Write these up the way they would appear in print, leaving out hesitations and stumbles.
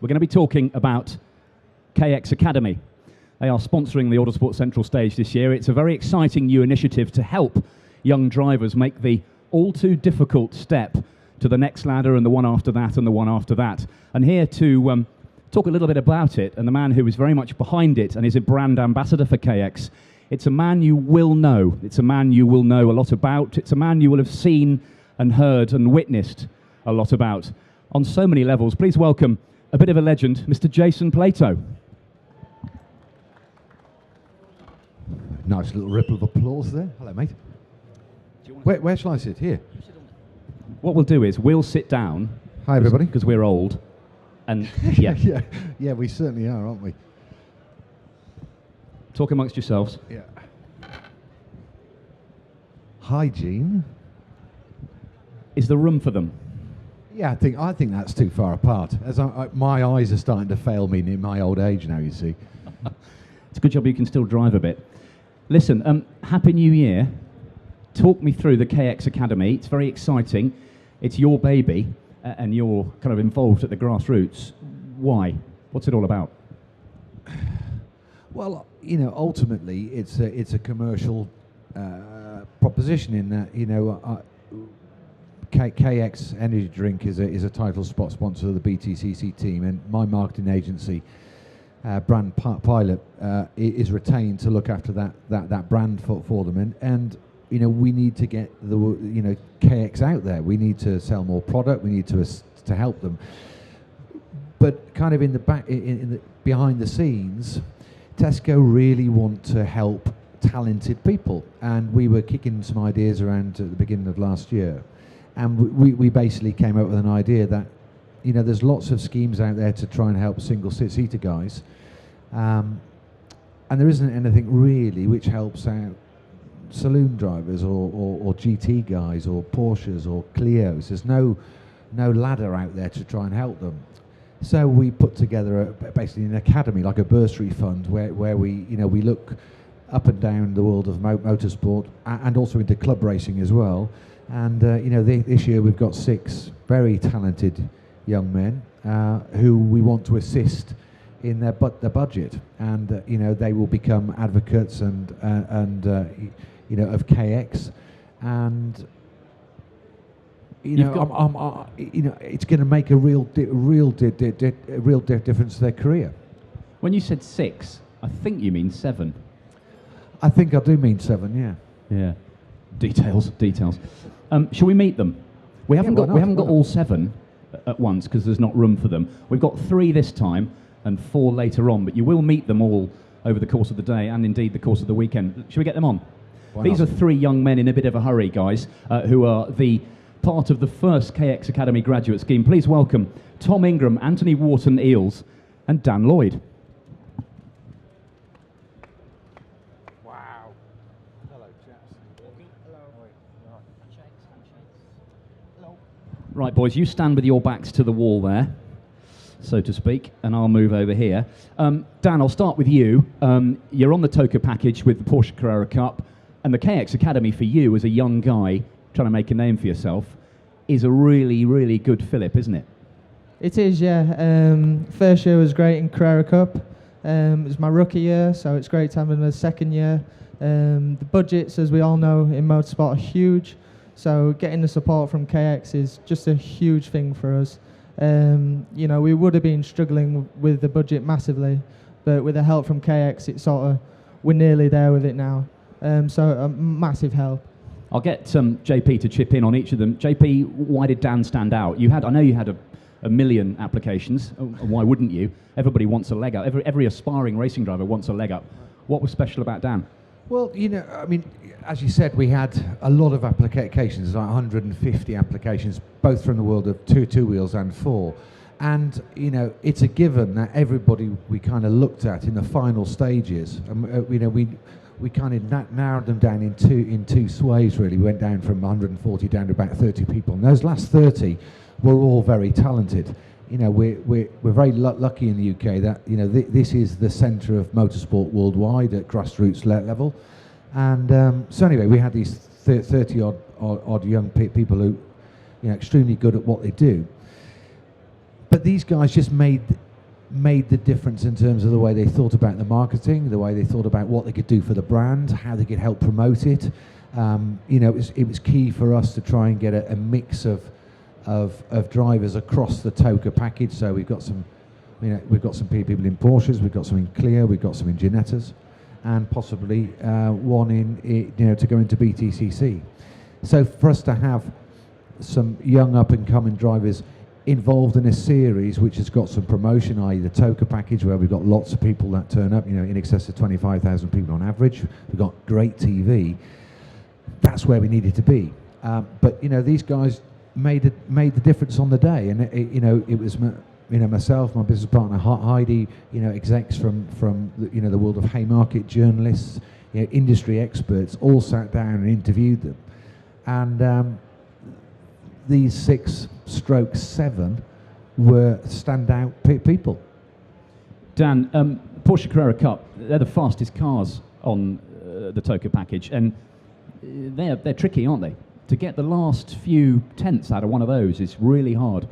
We're going to be talking about KX Akademy. They are sponsoring the Autosport Central stage this year. It's a very exciting new initiative to help young drivers make the all too difficult step to the next ladder and the one after that and the one after that. And here to talk a little bit about it, and the man who is very much behind it and is a brand ambassador for KX, it's a man you will know. It's a man you will know a lot about. It's a man you will have seen and heard and witnessed a lot about on so many levels. Please welcome a bit of a legend, Mr. Jason Plato. Nice little ripple of applause there. Hello, mate. Where shall I sit? Here. What we'll do is we'll sit down. Hi, everybody. Because we're old. And yeah. yeah, we certainly are, aren't we? Talk amongst yourselves. Yeah. Hygiene. Is there room for them? Yeah, I think that's too far apart. As my eyes are starting to fail me in my old age now, you see. It's a good job you can still drive a bit. Listen, Happy New Year. Talk me through the KX Academy. It's very exciting. It's your baby, and you're kind of involved at the grassroots. Why? What's it all about? Well, you know, ultimately, it's a commercial proposition in that, KX Energy Drink is a title spot sponsor of the BTCC team, and my marketing agency, Brand Pilot, is retained to look after that brand for them, and we need to get the KX out there. We need to sell more product. We need to help them. But kind of in the behind the scenes, Tesco really want to help talented people, and we were kicking some ideas around at the beginning of last year, and we basically came up with an idea that there's lots of schemes out there to try and help single-seater guys, and there isn't anything really which helps out saloon drivers or GT guys or Porsches or Clios. There's no ladder out there to try and help them. So we put together basically an academy, like a bursary fund, where we look up and down the world of motorsport and also into club racing as well. And this year we've got 6 very talented young men who we want to assist in their budget, and they will become advocates and of KX, and it's going to make a real difference to their career. When you said 6, I think you mean 7. I think I do mean 7. Yeah. Yeah. Details. Shall we meet them? We haven't got all 7 at once because there's not room for them. We've got 3 this time and 4 later on, but you will meet them all over the course of the day and indeed the course of the weekend. Shall we get them on? These are 3 young men in a bit of a hurry, guys, who are the part of the first KX Academy graduate scheme. Please welcome Tom Ingram, Anthony Whorton-Eales, and Dan Lloyd. Wow. Hello, chaps. Hello. Right, boys, you stand with your backs to the wall there, so to speak, and I'll move over here. Dan, I'll start with you. You're on the TOCA package with the Porsche Carrera Cup, and the KX Academy for you as a young guy trying to make a name for yourself is a really, really good fillip, isn't it? It is, yeah. First year was great in Carrera Cup. It was my rookie year, so it's great to have in the second year. The budgets, as we all know, in motorsport are huge, so getting the support from KX is just a huge thing for us. We would have been struggling with the budget massively, but with the help from KX, we're nearly there with it now. So a massive help. I'll get JP to chip in on each of them. JP, why did Dan stand out? I know you had a million applications. Why wouldn't you? Everybody wants a leg up. Every aspiring racing driver wants a leg up. What was special about Dan? Well, as you said, we had a lot of applications, like 150 applications, both from the world of two wheels and 4. And, it's a given that everybody we kind of looked at in the final stages, we kind of narrowed them down in two sways, really. We went down from 140 down to about 30 people. And those last 30 were all very talented. We're very lucky in the UK that this is the centre of motorsport worldwide at grassroots level, and so anyway, we had these 30 odd young people who extremely good at what they do. But these guys just made made the difference in terms of the way they thought about the marketing, the way they thought about what they could do for the brand, how they could help promote it. It was key for us to try and get a mix of drivers across the TOCA package. So we've got some people in Porsches, we've got some in Clio, we've got some in Ginettas, and possibly one to go into BTCC. So for us to have some young up-and-coming drivers involved in a series which has got some promotion, i.e. the TOCA package, where we've got lots of people that turn up, in excess of 25,000 people on average. We've got great TV. That's where we needed to be. But these guys made the difference on the day, and it was myself, my business partner Heidi, execs from the world of Haymarket, journalists, industry experts, all sat down and interviewed them, and these 6/7 were standout people. Dan, Porsche Carrera Cup, they're the fastest cars on the TOCA package, and they're tricky, aren't they? To get the last few tenths out of one of those is really hard.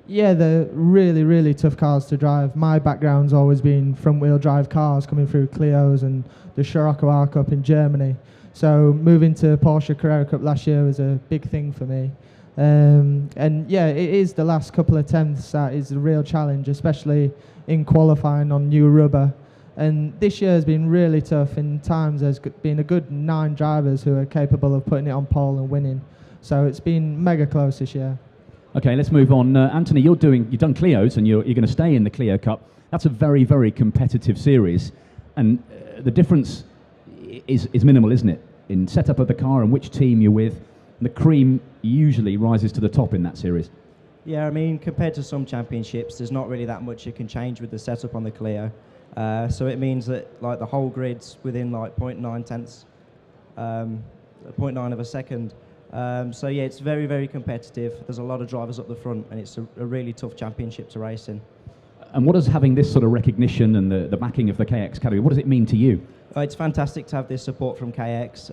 Yeah, they're really, really tough cars to drive. My background's always been front-wheel drive cars coming through Clios and the Scirocco R Cup in Germany. So moving to Porsche Carrera Cup last year was a big thing for me. And yeah, it is the last couple of tenths that is a real challenge, especially in qualifying on new rubber. And this year has been really tough. In times there's been a good 9 drivers who are capable of putting it on pole and winning. So it's been mega close this year. Okay, let's move on. Anthony, you've done Clios, and you're going to stay in the Clio Cup. That's a very, very competitive series, and the difference is minimal, isn't it? In setup of the car and which team you're with, the cream usually rises to the top in that series. Yeah, I mean, compared to some championships, there's not really that much you can change with the setup on the Clio. So it means that the whole grid's within 0.9 tenths, 0.9 of a second. So yeah, it's very, very competitive. There's a lot of drivers up the front, and it's a really tough championship to race in. And what does having this sort of recognition and the backing of the KX Academy, what does it mean to you? It's fantastic to have this support from KX,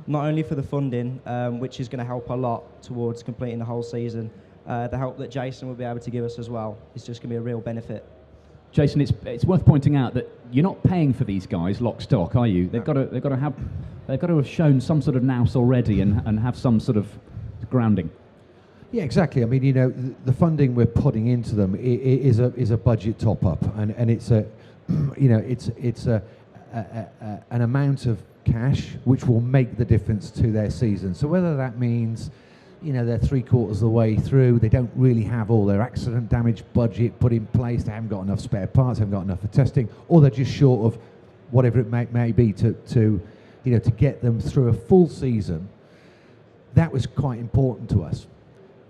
not only for the funding, which is going to help a lot towards completing the whole season, the help that Jason will be able to give us as well. It's just going to be a real benefit. Jason, it's worth pointing out that you're not paying for these guys lock stock, are you? They've got to have shown some sort of nous already and have some sort of grounding. Yeah, exactly. I mean, the funding we're putting into them is a budget top up, and it's an amount of cash which will make the difference to their season. So whether that means they're 3/4 of the way through, they don't really have all their accident damage budget put in place, they haven't got enough spare parts, haven't got enough for testing, or they're just short of whatever it may be to get them through a full season. That was quite important to us.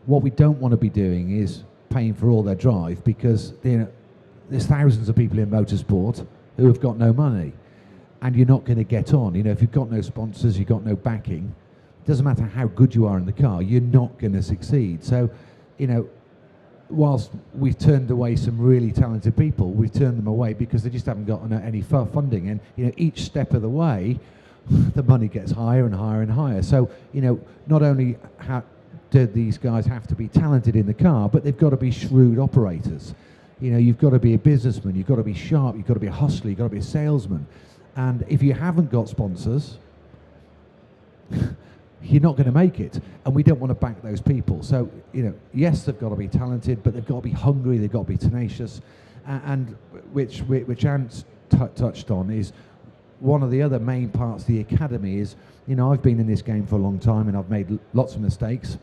What we don't want to be doing is paying for all their drive, because there's thousands of people in motorsport who have got no money, and you're not going to get on. If you've got no sponsors, you've got no backing, doesn't matter how good you are in the car, you're not going to succeed. So, whilst we've turned away some really talented people, we've turned them away because they just haven't got any funding. And each step of the way, the money gets higher and higher and higher. So, not only do these guys have to be talented in the car, but they've got to be shrewd operators. You've got to be a businessman, you've got to be sharp, you've got to be a hustler, you've got to be a salesman. And if you haven't got sponsors, you're not going to make it, and we don't want to back those people. So, yes, they've got to be talented, but they've got to be hungry, they've got to be tenacious, and which Ant touched on is one of the other main parts of the academy is, I've been in this game for a long time, and I've made lots of mistakes.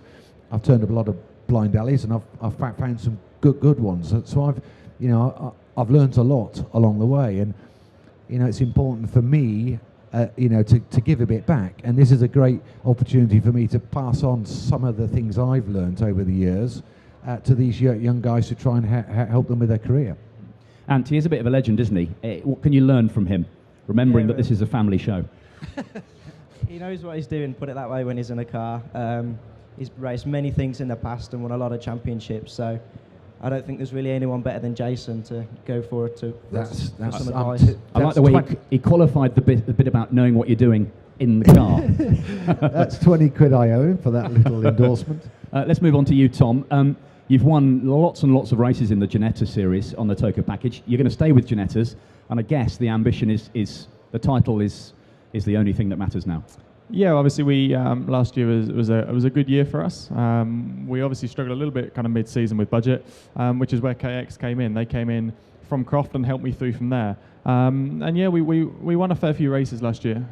I've turned up a lot of blind alleys, and I've found some good ones. So I've learned a lot along the way, and it's important for me to give a bit back, and this is a great opportunity for me to pass on some of the things I've learned over the years to these young guys to try and help them with their career. Ant, he is a bit of a legend, isn't he? What can you learn from him, remembering that this is a family show? He knows what he's doing, put it that way, when he's in a car. He's raced many things in the past and won a lot of championships, so I don't think there's really anyone better than Jason to go for some advice. I like the way he qualified the bit about knowing what you're doing in the car. That's 20 quid I owe him for that little endorsement. Let's move on to you, Tom. You've won lots and lots of races in the Ginetta series on the Toka package. You're going to stay with Ginettas, and I guess the ambition is the title is the only thing that matters now. Yeah, obviously we last year was a good year for us. We obviously struggled a little bit kind of mid-season with budget, which is where KX came in. They came in from Croft and helped me through from there. And yeah, we won a fair few races last year,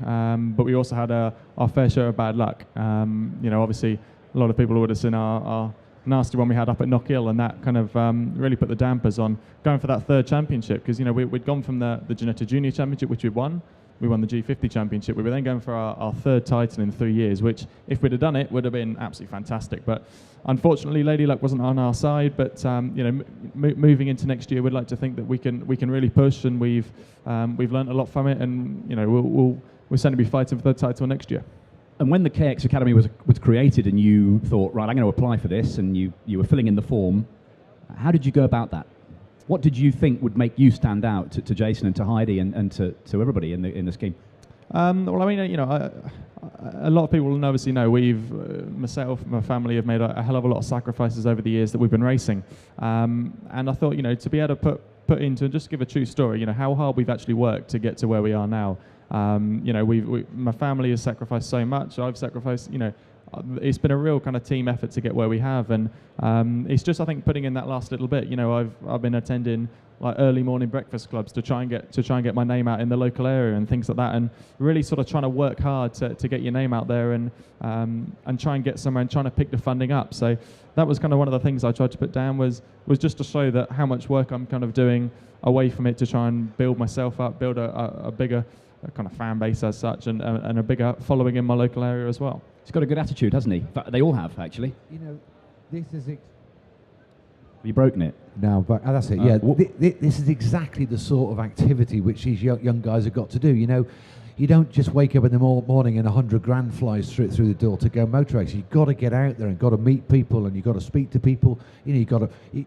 but we also had our fair share of bad luck. You know, obviously a lot of people would have seen our nasty one we had up at Knockhill, and that kind of really put the dampers on going for that third championship, because you know we'd gone from the Ginetta Junior Championship, which we'd won. We won the G50 Championship. We were then going for our third title in 3 years, which, if we'd have done it, would have been absolutely fantastic. But unfortunately, Lady Luck wasn't on our side. But you know, moving into next year, we'd like to think that we can really push, and we've learnt a lot from it, and you know, we'll certainly be fighting for the title next year. And when the KX Academy was created, and you thought, right, I'm going to apply for this, and you were filling in the form, how did you go about that? What did you think would make you stand out to Jason and to Heidi and to everybody in the scheme? Well, I mean, you know, a lot of people will obviously know myself, my family have made a hell of a lot of sacrifices over the years that we've been racing, and I thought, you know, to be able to put into, just give a true story, you know, how hard we've actually worked to get to where we are now. You know, my family has sacrificed so much. I've sacrificed, you know. It's been a real kind of team effort to get where we have, and it's just, I think, putting in that last little bit. You know, I've been attending like early morning breakfast clubs to try and get my name out in the local area and things like that, and really sort of trying to work hard to get your name out there and try and get somewhere and trying to pick the funding up. So that was kind of one of the things I tried to put down was just to show that how much work I'm kind of doing away from it to try and build myself up, build a bigger kind of fan base as such, and a bigger following in my local area as well. He's got a good attitude, hasn't he? In fact, they all have, actually. You know, this is... Have you broken it? No, but that's it. Yeah, this is exactly the sort of activity which these young guys have got to do. You know, you don't just wake up in the morning and 100 grand flies through the door to go motor racing. You've got to get out there and got to meet people, and you've got to speak to people. You know,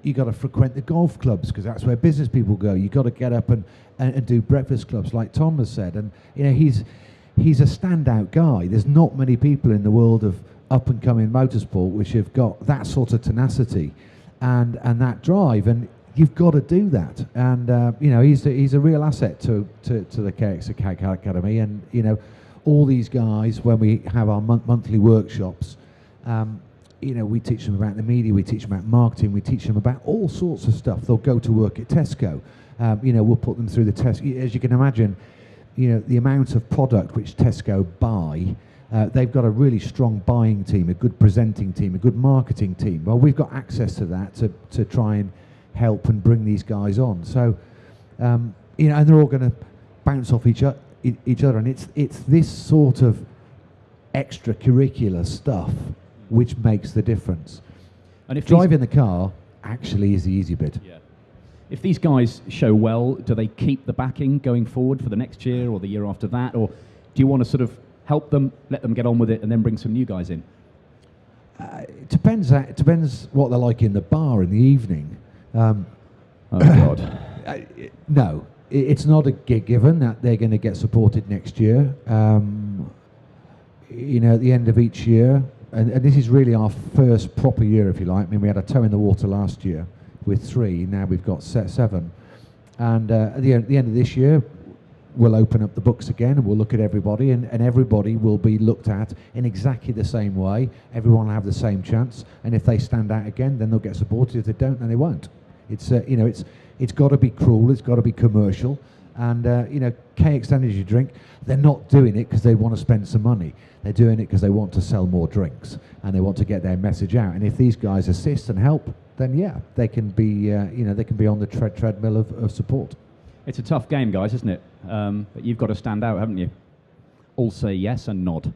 you got to frequent the golf clubs, because that's where business people go. You've got to get up and do breakfast clubs, like Tom has said. And you know, he's a standout guy. There's not many people in the world of up-and-coming motorsport which have got that sort of tenacity and that drive, and you've got to do that. And you know, he's a real asset to the KX Academy. And you know, all these guys, when we have our monthly workshops, you know, we teach them about the media, we teach them about marketing, we teach them about all sorts of stuff. They'll go to work at Tesco. You know, we'll put them through the test. As you can imagine, you know, the amount of product which Tesco buy, they've got a really strong buying team, a good presenting team, a good marketing team. Well, we've got access to that to try and help and bring these guys on. So, you know, and they're all going to bounce off each other, and it's this sort of extracurricular stuff which makes the difference. And if driving the car actually is the easy bit. Yeah. If these guys show well, do they keep the backing going forward for the next year or the year after that? Or do you want to sort of help them, let them get on with it, and then bring some new guys in? It depends what they're like in the bar in the evening. Oh, God. No, it's not a given that they're going to get supported next year. You know, at the end of each year, and this is really our first proper year, if you like. I mean, we had a toe in the water last year with 3, now we've got 7. And at the end of this year, we'll open up the books again, and we'll look at everybody, and everybody will be looked at in exactly the same way. Everyone will have the same chance, and if they stand out again, then they'll get supported. If they don't, then they won't. It's you know, it's got to be cruel, it's got to be commercial, and you know, KX Energy Drink, they're not doing it because they want to spend some money. They're doing it because they want to sell more drinks, and they want to get their message out. And if these guys assist and help, then yeah, they can be you know, they can be on the treadmill of support. It's a tough game, guys, isn't it? But you've got to stand out, haven't you? All say yes and nod.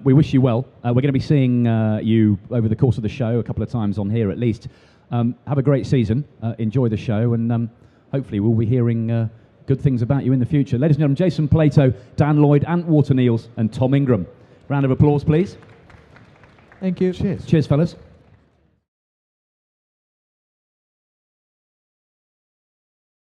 We wish you well. We're going to be seeing you over the course of the show a couple of times on here at least. Have a great season. Enjoy the show, and hopefully we'll be hearing good things about you in the future. Ladies and gentlemen, Jason Plato, Dan Lloyd, Ant Whorton-Eales, and Tom Ingram. Round of applause, please. Thank you. Cheers. Cheers, fellas.